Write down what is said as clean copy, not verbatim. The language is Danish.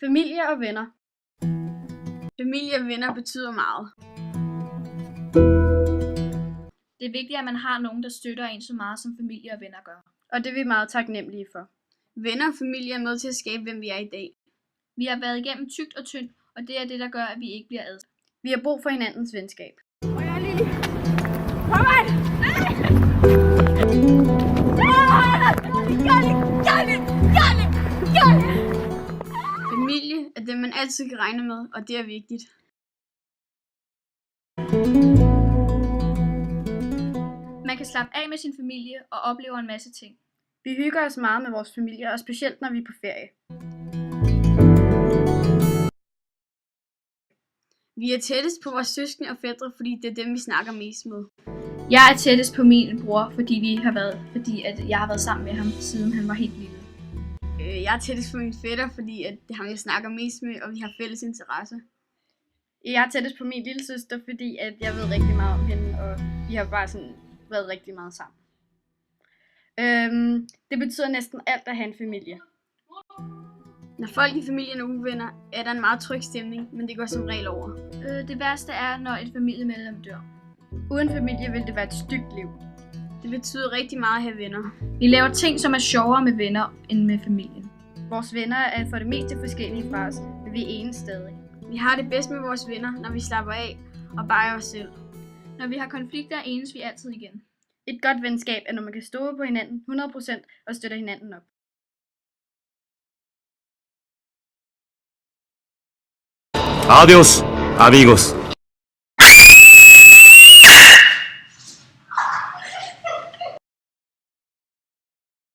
Familie og venner. Familie og venner betyder meget. Det er vigtigt, at man har nogen, der støtter en så meget, som familie og venner gør. Og det er vi meget taknemmelige for. Venner og familie er med til at skabe, hvem vi er i dag. Vi har været igennem tykt og tyndt, og det er det, der gør, at vi ikke bliver adskilt. Vi har brug for hinandens venskab. Kom on! Familie er det, man altid kan regne med, og det er vigtigt. Man kan slappe af med sin familie og opleve en masse ting. Vi hygger os meget med vores familie, og specielt når vi er på ferie. Vi er tættest på vores søskende og fætre, fordi det er dem, vi snakker mest med. Jeg er tættest på min bror, fordi jeg har været sammen med ham, siden han var helt lille. Jeg er tættest på min fætter, fordi det er ham, jeg snakker mest med, og vi har fælles interesse. Jeg er tættest på min lille søster, fordi jeg ved rigtig meget om hende, og vi har bare sådan været rigtig meget sammen. Det betyder næsten alt at have en familie. Når folk i familien er uvenner, er der en meget tryg stemning, men det går som regel over. Det værste er, når et familiemedlem dør. Uden familie vil det være et stygt liv. Det betyder rigtig meget at have venner. Vi laver ting, som er sjovere med venner end med familien. Vores venner er for det meste forskellige fra os, men vi enes stadig. Vi har det bedst med vores venner, når vi slapper af og bare er os selv. Når vi har konflikter, enes vi altid igen. Et godt venskab er, når man kan stole på hinanden 100% og støtter hinanden op. Adiós, amigos.